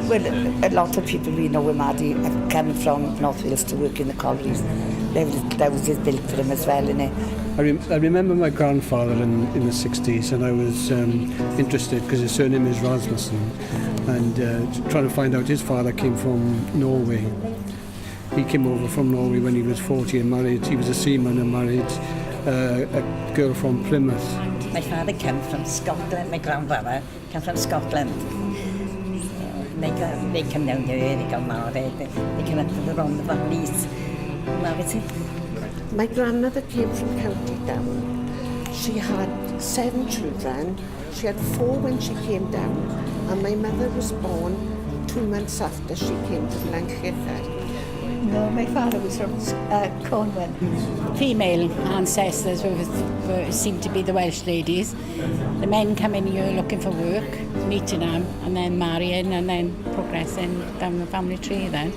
Well, a lot of people we know in Maddie have come from North Wales to work in the collieries. That was just built for them as well, innit? I remember my grandfather in the 60s, and I was interested because his surname is Rasmussen, and trying to find out his father came from Norway. He came over from Norway when he was 40 and married. He was a seaman and married a girl from Plymouth. My father came from Scotland, my grandfather came from Scotland. They came down here, they got married, they came up to the Rhondda valleys, married. My grandmother came from County Down. She had 7 children. She had 4 when she came down, and my mother was born 2 months after she came to Llangollen. No, my father was from Gwanwyn. Female ancestors seemed to be the Welsh ladies. The men come in here looking for work, meeting them, and then marrying, and then progressing down the family tree then.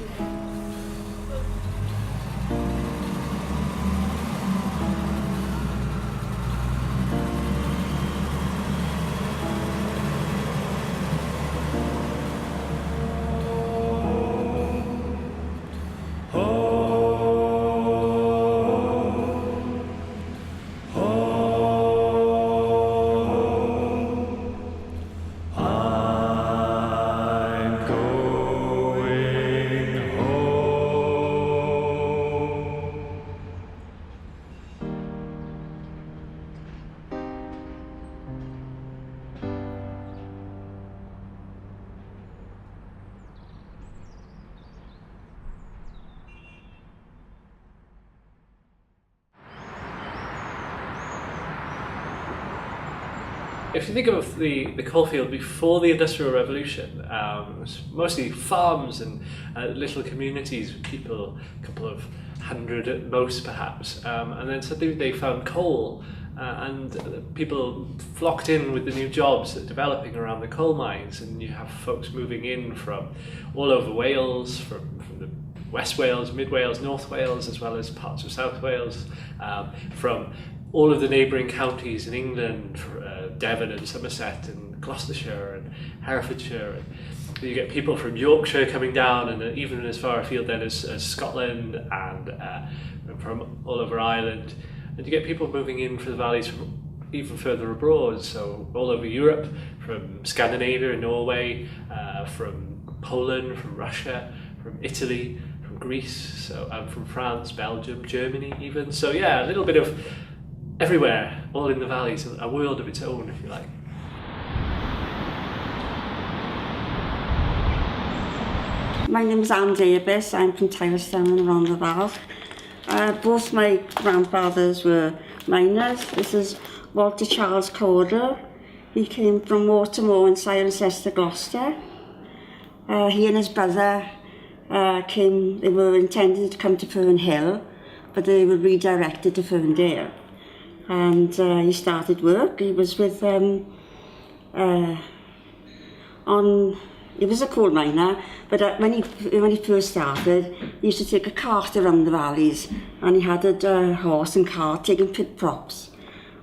If you think of the coalfield before the Industrial Revolution, it was mostly farms and little communities with people, a couple of hundred at most perhaps, and then suddenly they found coal and people flocked in with the new jobs that are developing around the coal mines, and you have folks moving in from all over Wales, from the West Wales, Mid Wales, North Wales, as well as parts of South Wales, from all of the neighbouring counties in England, Devon and Somerset and Gloucestershire and Herefordshire. And you get people from Yorkshire coming down, and even as far afield then as Scotland and from all over Ireland. And you get people moving in for the valleys from even further abroad, so all over Europe, from Scandinavia and Norway, from Poland, from Russia, from Italy, from Greece, from France, Belgium, Germany even. So yeah, a little bit of everywhere, all in the valleys, a world of its own, if you like. My name is Anne Davis. I'm from Tinniswood in Rhondda. Both my grandfathers were miners. This is Walter Charles Corder. He came from Outre in Cirencester, Gloucester. He and his brother they were intended to come to Fern Hill, but they were redirected to Ferndale. And he started work. He was with he was a coal miner, but when he first started, he used to take a cart around the valleys, and he had a horse and cart taking pit props.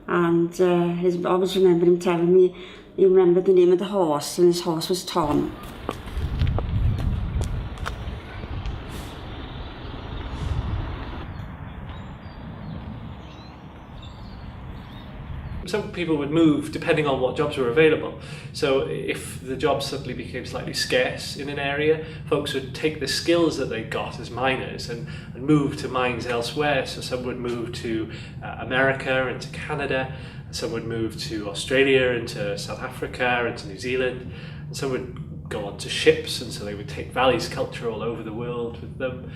And I always remember him telling me he remembered the name of the horse, and his horse was Tom. Some people would move depending on what jobs were available. So if the jobs suddenly became slightly scarce in an area, folks would take the skills that they got as miners and move to mines elsewhere. So some would move to America and to Canada, some would move to Australia and to South Africa and to New Zealand, and some would go on to ships, and so they would take valleys culture all over the world with them.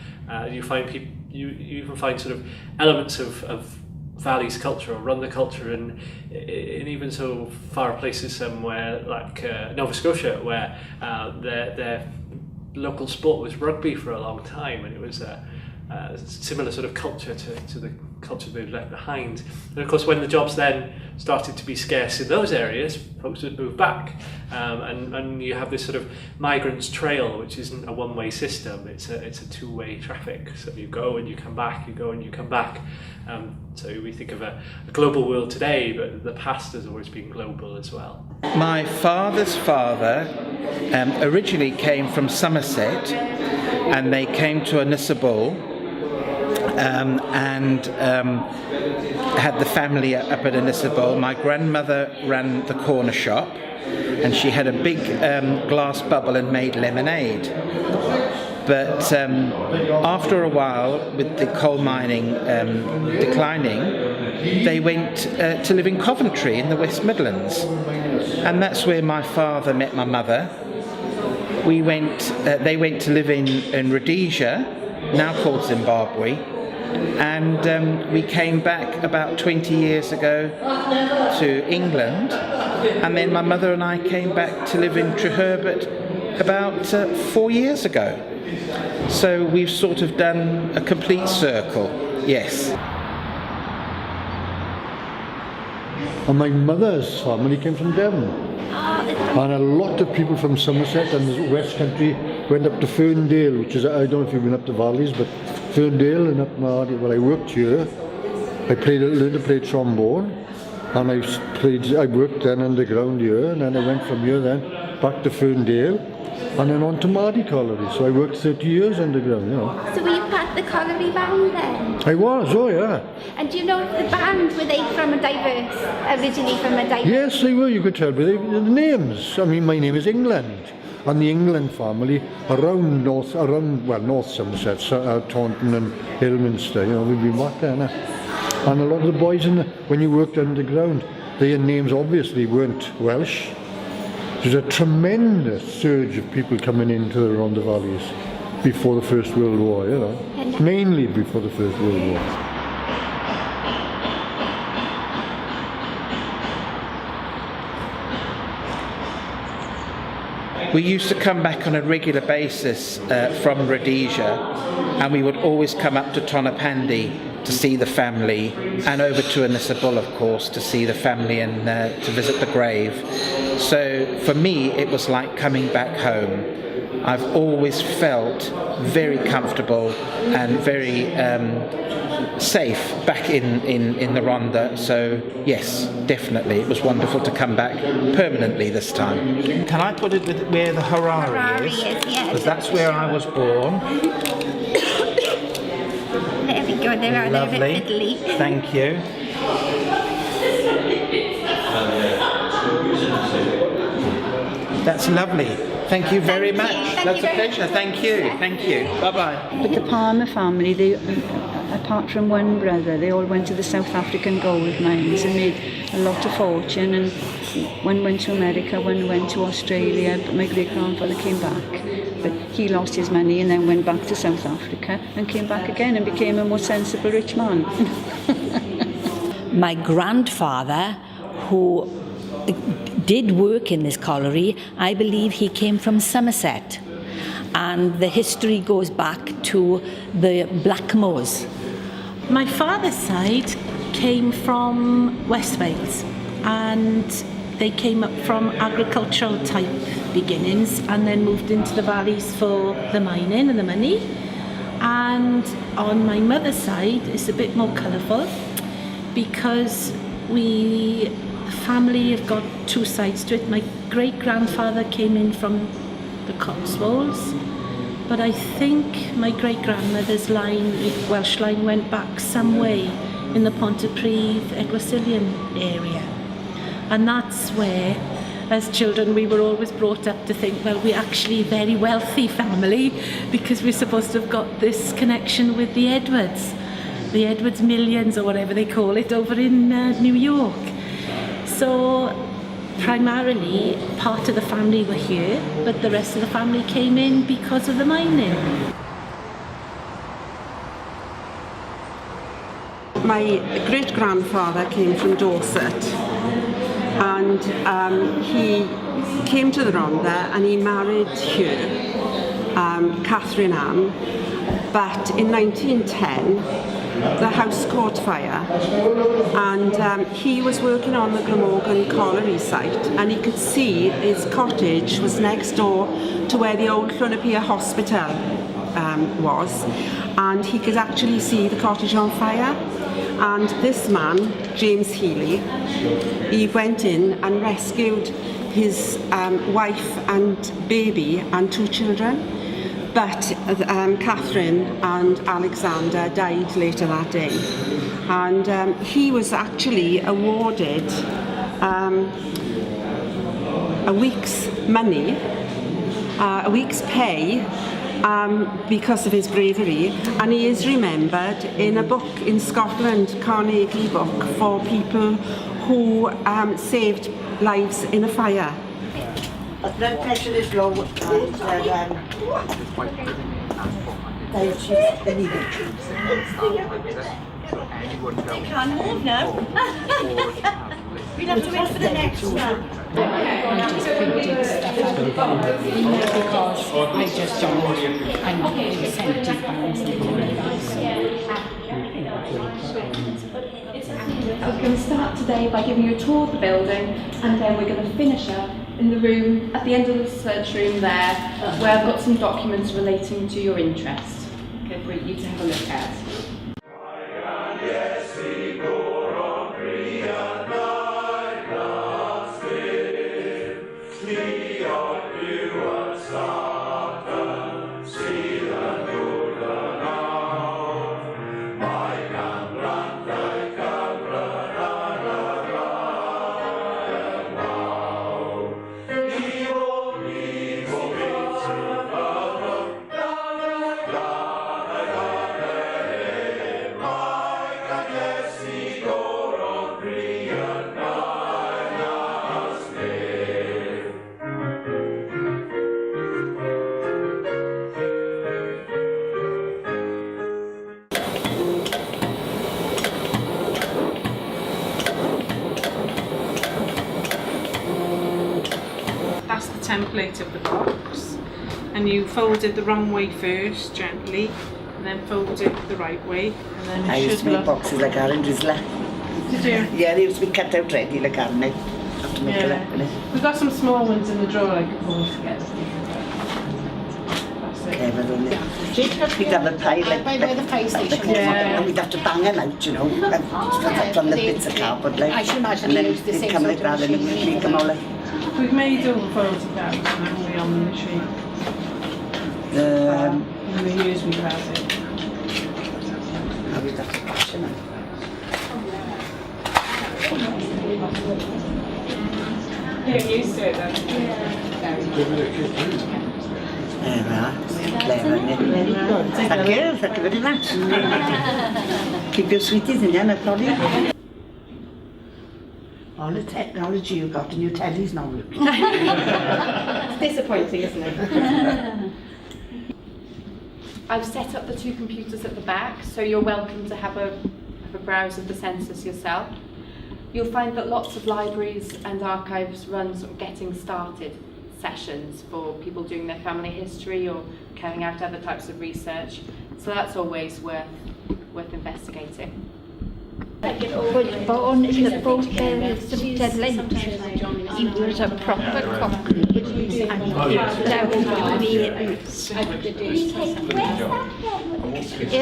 You even find sort of elements of Valleys culture or Rhondda culture, and even so far places somewhere like Nova Scotia, where their local sport was rugby for a long time, and it was a similar sort of culture to the culture they'd left behind. And of course, when the jobs then started to be scarce in those areas, folks would move back, and you have this sort of migrants trail, which isn't a one-way system. It's a two-way traffic. So you go and you come back, you go and you come back. So we think of a global world today, but the past has always been global as well. My father's father originally came from Somerset, and they came to Tinniswood and had the family up at Tinniswood. My grandmother ran the corner shop, and she had a big glass bubble and made lemonade. But after a while, with the coal mining declining, they went to live in Coventry in the West Midlands, and that's where my father met my mother. They went to live in Rhodesia, now called Zimbabwe, and we came back about 20 years ago to England, and then my mother and I came back to live in Treherbert about 4 years ago. So we've sort of done a complete circle, yes. And my mother's family came from Devon. And a lot of people from Somerset and the West Country went up to Ferndale, which is, I don't know if you've been up to Valleys, but Ferndale and up Mardy. Well, I worked here. I learned to play trombone, and I worked then underground here, and then I went from here then back to Ferndale, and then on to Mardy Colliery. So I worked 30 years underground, you know. So were you part of the colliery band then? I was, oh yeah. And do you know if the band, were they originally from a diverse? Yes, they were, you could tell by the names. I mean, my name is England, and the England family around North Somerset, Taunton and Ilminster, you know, we've been back there now. And a lot of the boys, when you worked underground, their names obviously weren't Welsh. There's a tremendous surge of people coming into the Rhondda Valleys before the First World War, you know, mainly before the First World War. We used to come back on a regular basis from Rhodesia, and we would always come up to Tonopandi to see the family, and over to Tinniswood, of course, to see the family and to visit the grave. So for me, it was like coming back home. I've always felt very comfortable and very safe back in the Rhondda. So yes, definitely, it was wonderful to come back permanently this time. Can I put it where the Harare is? Yes. Because that's where I was born. There we go, there are Lovely. Italy. Thank you. That's lovely. Thank you very much. That's a pleasure. Thank you. Thank you. Bye-bye. But the Palmer family, they, apart from one brother, they all went to the South African gold mines and made a lot of fortune. And one went to America, one went to Australia. But my great-grandfather came back. But he lost his money and then went back to South Africa and came back again and became a more sensible rich man. My grandfather, who did work in this colliery, I believe he came from Somerset, and the history goes back to the Blackmores. My father's side came from West Wales, and they came up from agricultural type beginnings and then moved into the valleys for the mining and the money. And on my mother's side, it's a bit more colourful because the family have got two sides to it. My great-grandfather came in from the Cotswolds, but I think my great-grandmother's line, the Welsh line, went back some way in the Pontypridd, Eglwysilian area. And that's where, as children, we were always brought up to think, well, we're actually a very wealthy family because we're supposed to have got this connection with the Edwards millions or whatever they call it over in New York. So primarily part of the family were here, but the rest of the family came in because of the mining. my great-grandfather came from Dorset, and he came to the Rhondda and he married her, Catherine Ann, but in 1910 the house caught fire, and he was working on the Glamorgan colliery site, and he could see his cottage was next door to where the old Rhondda hospital was, and he could actually see the cottage on fire. And this man, James Healy, he went in and rescued his wife and baby and 2 children, but Catherine and Alexander died later that day, and he was actually awarded a week's money, a week's pay, because of his bravery, and he is remembered in a book in Scotland, Carnegie book, for people who saved lives in a fire. Blood pressure is low, and They can't move now. We'll have to wait for the next one. I just printed stuff out because I just joined and it was We're going to start today by giving you a tour of the building, and then we're going to finish up in the room at the end of the research room there, where I've got some documents relating to your interest, okay, for you to have a look at. That's the template of the box, and you fold it the wrong way first, gently, and then fold it the right way, and then I used to make boxes like Aaron Drizzler. Did you? Yeah, they used to be cut out ready like Aaron. I have to make it up, innit? We've got some small ones in the drawer I could pull together. Clever, isn't it? We'd have a pie like the pie station. And we'd have to bang them out, you know, from the bits of cardboard, like. I should imagine and then they use the they'd same come sort like of that and machine. we'd make them all like. We've made all the photographs now, we on the machine. In the years we've had it. Now we'd have to bash them out. You're used to it then? There we are. Clever, isn't it? Thank you very much. Keep your sweeties in there, no problem. All the technology you've got in your telly's not working. It's disappointing, isn't it? I've set up the 2 computers at the back, so you're welcome to have a browse of the census yourself. You'll find that lots of libraries and archives run sort of getting started sessions for people doing their family history or carrying out other types of research, so that's always worth investigating. Was born in the boat barrels of Interlink. He was a proper cockney, and he down to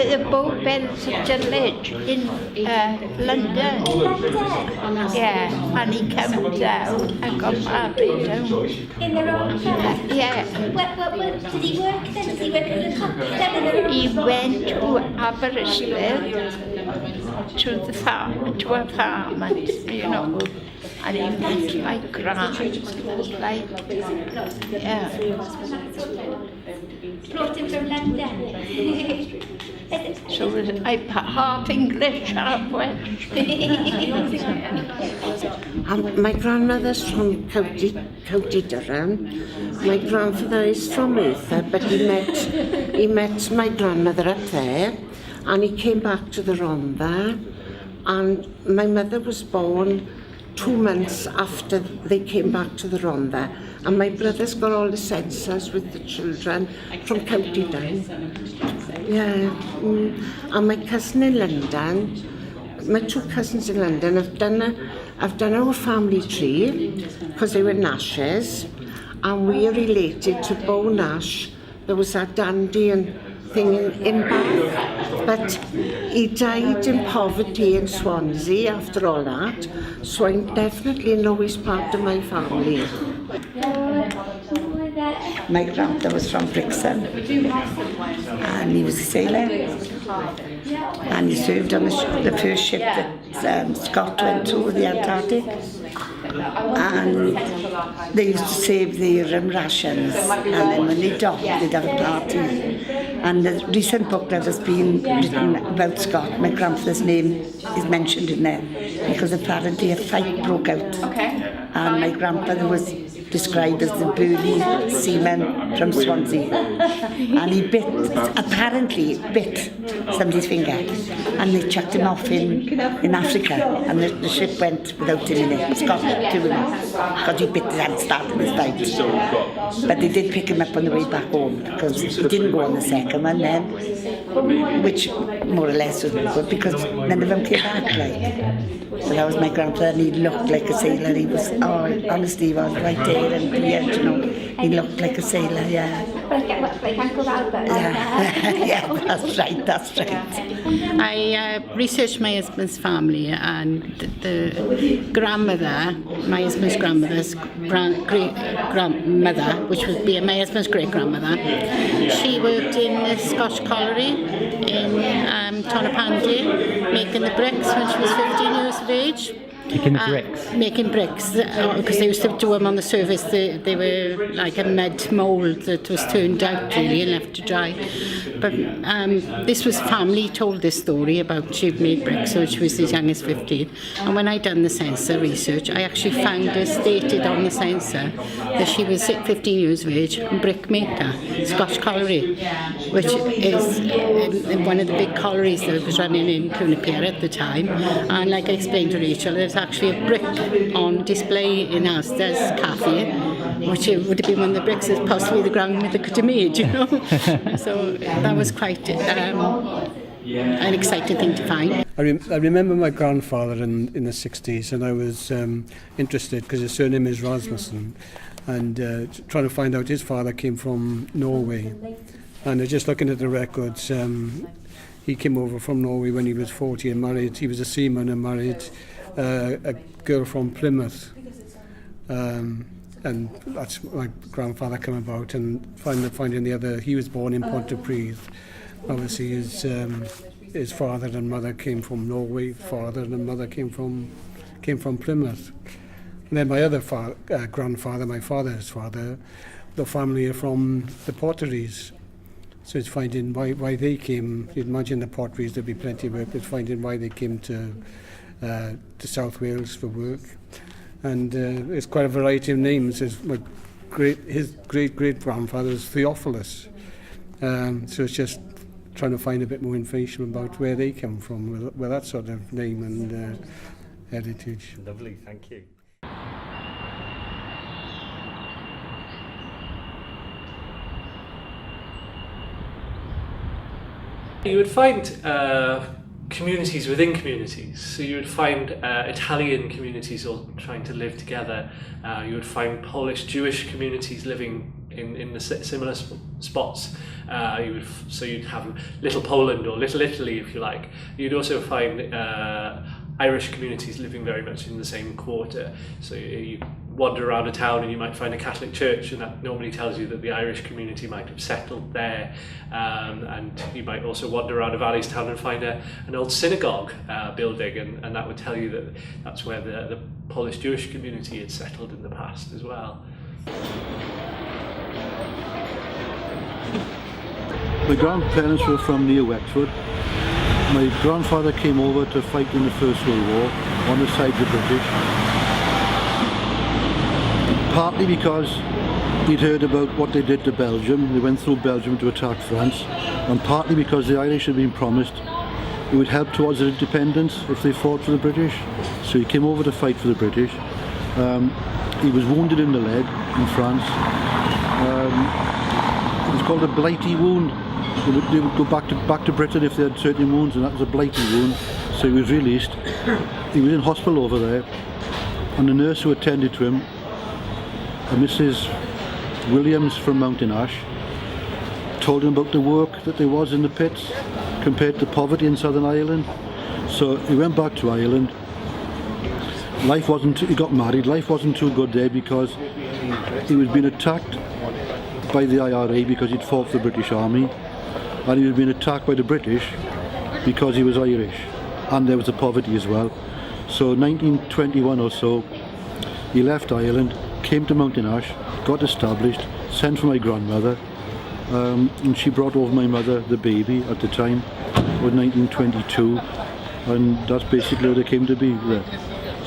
the boat barrels of Interlink in London. Yeah, and he came down and got married down. In the Rhondda? Yeah. Did he work then? Did he work at the top? He went to Aberystwyth to the farm, to a farm, and, you know, and he met my grand, like, yeah. Brought him from London. So I'm half English, half Welsh. My grandmother's from County Durham. My grandfather is from Outre, but he met my grandmother up there, and he came back to the Rhondda, And my mother was born 2 months after they came back to the Rhondda, and my brother's got all the census with the children from County Down. Yeah, and my cousin in London, my 2 cousins in London, I've done our family tree because they were Nashes, and we are related to Bo Nash. There was that dandy thing in Bath, but he died in poverty in Swansea after all that, so I definitely know he's part of my family. My grandpa was from Brixton, and he was a sailor, and he served on the first ship that Scott went to, the Antarctic, and they used to save their rations, and then when they docked, they'd have a party. And the recent book that has been written about Scott, my grandfather's name is mentioned in there, because apparently a fight broke out, and my grandfather was described as the burly seaman from Swansea, and he apparently bit somebody's finger, and they chucked him off in Africa, and the ship went without him in it. Scott to him because he bit his hand starting his fight, but they did pick him up on the way back home because he didn't go on the second one then, which more or less was good because none of them came back, like. So that was my grandfather, and he looked like a sailor. He was, honestly, he was right there and beard, you know. He looked like a sailor, yeah. Like Uncle Albert. Yeah, that's right. I researched my husband's family, and the grandmother, my husband's grandmother's great-grandmother, which would be my husband's great-grandmother, she worked in the Scotch colliery in Tonopandi, making the bricks when she was 15 years of age. Making the bricks? Making bricks, because they used to do them on the surface. They were like a mud mould that was turned out really and left to dry. But this was family told this story about she'd made bricks when she was as young as 15. And when I done the censor research, I actually found her stated on the censor that she was 15 years of age and brick maker, Scotch colliery, which is one of the big collieries that was running in Cwnapere at the time. And like I explained to Rachel, there's actually a brick on display in Asda's cafe, which would have been one of the bricks that possibly the grandmother could have made, you know. So that was quite an exciting thing to find. I remember my grandfather in the 60s, and I was interested because his surname is Rasmussen, and trying to find out his father came from Norway. And just looking at the records, he came over from Norway when he was 40 and married. He was a seaman and married a girl from Plymouth, and that's my grandfather came about, and finding the other. He was born in Ponty. Obviously his father and mother came from Norway. Father and mother came from Plymouth. And then my other grandfather, my father's father, the family are from the potteries. So it's finding why they came. You'd imagine the potteries there'd be plenty of work. It's finding why they came to South Wales for work, and there's quite a variety of names. His great grandfather was Theophilus, so it's just trying to find a bit more information about where they come from, with that sort of name and heritage. Lovely, thank you. You would find communities within communities. So you would find Italian communities all trying to live together. You would find Polish Jewish communities living in the similar spots. So you'd have Little Poland or Little Italy, if you like. You'd also find Irish communities living very much in the same quarter. So you wander around a town and you might find a Catholic church, and that normally tells you that the Irish community might have settled there. And you might also wander around a Valleys town and find an old synagogue building, and that would tell you that that's where the Polish Jewish community had settled in the past as well. My grandparents were from near Wexford. My grandfather came over to fight in the First World War on the side of the British. Partly because he'd heard about what they did to Belgium. They went through Belgium to attack France, and partly because the Irish had been promised it would help towards their independence if they fought for the British. So he came over to fight for the British. He was wounded in the leg in France. It was called a blighty wound. They would go back to Britain if they had certain wounds, and that was a blighty wound. So he was released. He was in hospital over there, and the nurse who attended to him, Mrs. Williams from Mountain Ash, told him about the work that there was in the pits compared to poverty in Southern Ireland. So he went back to Ireland. He got married. Life wasn't too good there because he was being attacked by the IRA because he'd fought for the British Army, and he was being attacked by the British because he was Irish, and there was the poverty as well. So 1921 or so, he left Ireland, came to Mountain Ash, got established, sent for my grandmother, and she brought over my mother, the baby at the time, was 1922, and that's basically how they came to be there.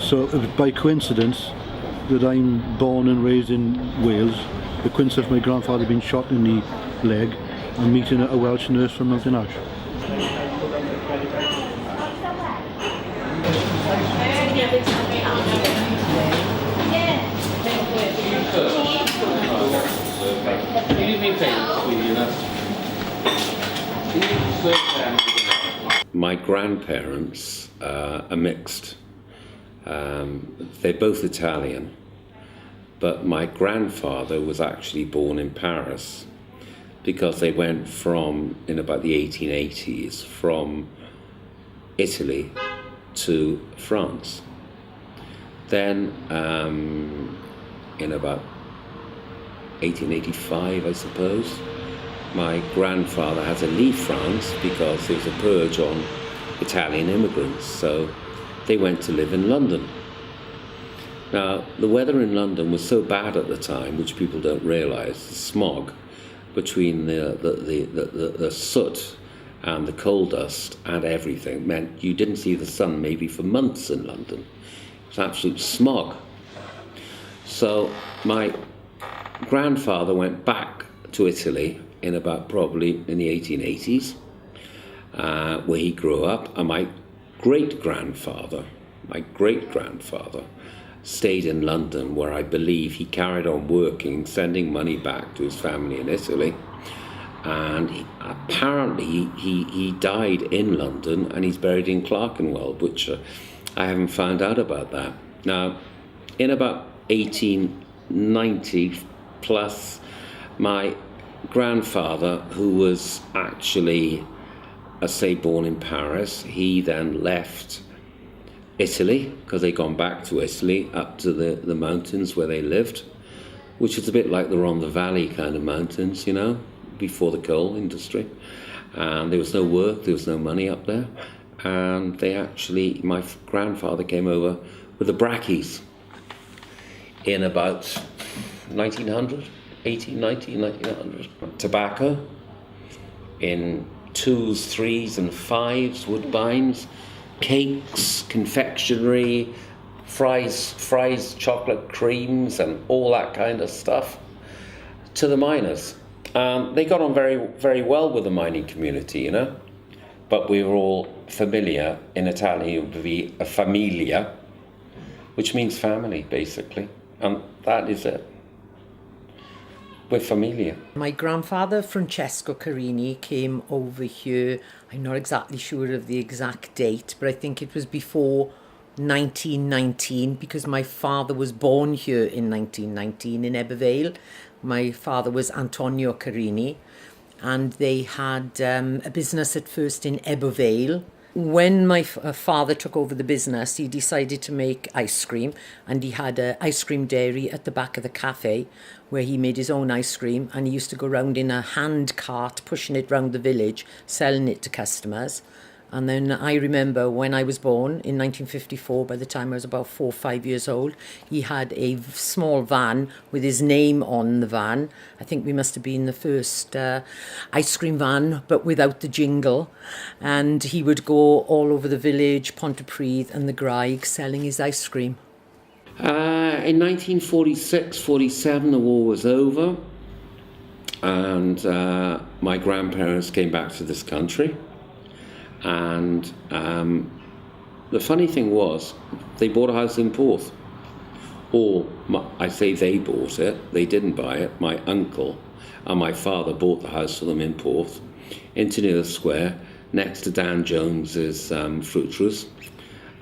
So it was by coincidence that I'm born and raised in Wales, the coincidence of my grandfather being shot in the leg and meeting a Welsh nurse from Mountain Ash. My grandparents are mixed. They're both Italian, but my grandfather was actually born in Paris because they went from, in about the 1880s, from Italy to France. Then in about 1885, I suppose, my grandfather had to leave France because there was a purge on Italian immigrants, so they went to live in London. Now, the weather in London was so bad at the time, which people don't realise, the smog between the soot and the coal dust and everything meant you didn't see the sun maybe for months in London. It was absolute smog. So my grandfather went back to Italy in about probably in the 1880s, where he grew up, and my great-grandfather stayed in London, where I believe he carried on working, sending money back to his family in Italy. And apparently he died in London, and he's buried in Clerkenwell, which I haven't found out about that. Now, in about 1890 plus, my grandfather, who was actually, born in Paris, he then left Italy, because they'd gone back to Italy, up to the mountains where they lived, which is a bit like the Rhondda Valley kind of mountains, you know, before the coal industry. And there was no work, there was no money up there. And my grandfather came over with the brackies in about 1900, 1900. Tobacco in 2s, 3s and 5s, woodbines, cakes, confectionery, fries, chocolate creams and all that kind of stuff to the miners. They got on very, very well with the mining community, you know, but we were all familiar. In Italian it would be a familia, which means family basically, and that is it. We're familiar. My grandfather, Francesco Carini, came over here. I'm not exactly sure of the exact date, but I think it was before 1919, because my father was born here in 1919 in Ebbowvale. My father was Antonio Carini, and they had a business at first in Ebbowvale. When my father took over the business, he decided to make ice cream, and he had an ice cream dairy at the back of the cafe where he made his own ice cream, and he used to go round in a hand cart, pushing it round the village, selling it to customers. And then I remember when I was born in 1954, by the time I was about 4 or 5 years old, he had a small van with his name on the van. I think we must have been the first ice cream van, but without the jingle. And he would go all over the village, Pontypridd and the Graig, selling his ice cream. In 1946, 47, the war was over, and my grandparents came back to this country. And the funny thing was, they bought a house in Porth. Or, I say they bought it, they didn't buy it. My uncle and my father bought the house for them in Porth, in Tinniswood Square, next to Dan Jones's fruiterers.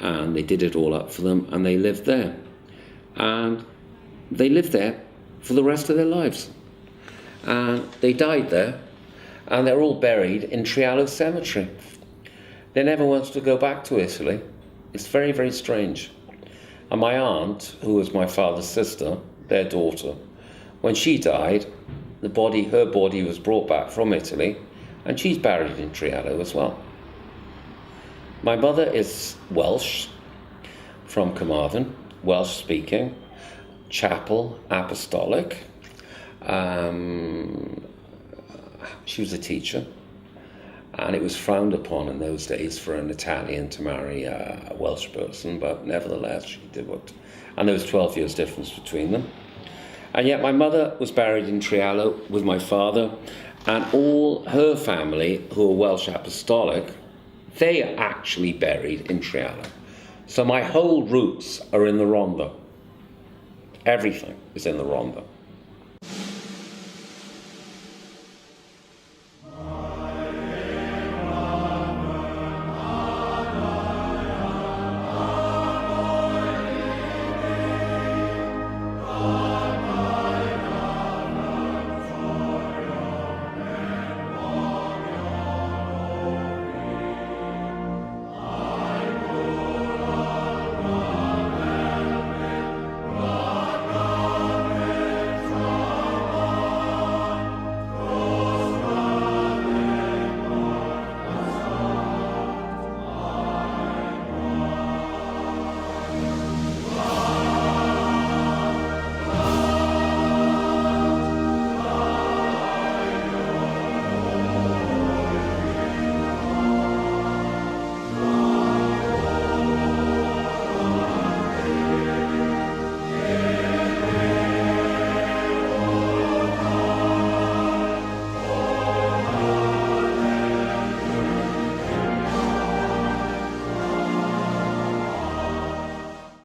And they did it all up for them, and they lived there. And they lived there for the rest of their lives. And they died there, and they're all buried in Travallis Cemetery. They never wanted to go back to Italy. It's very, very strange. And my aunt, who was my father's sister, their daughter, when she died, her body was brought back from Italy, and she's buried in Travallis as well. My mother is Welsh, from Carmarthen, Welsh speaking, chapel, apostolic. She was a teacher, and it was frowned upon in those days for an Italian to marry a Welsh person, but nevertheless she did what, and there was 12 years difference between them. And yet my mother was buried in Travallis with my father, and all her family, who are Welsh apostolic, they are actually buried in Travallis. So my whole roots are in the Rhondda. Everything is in the Rhondda.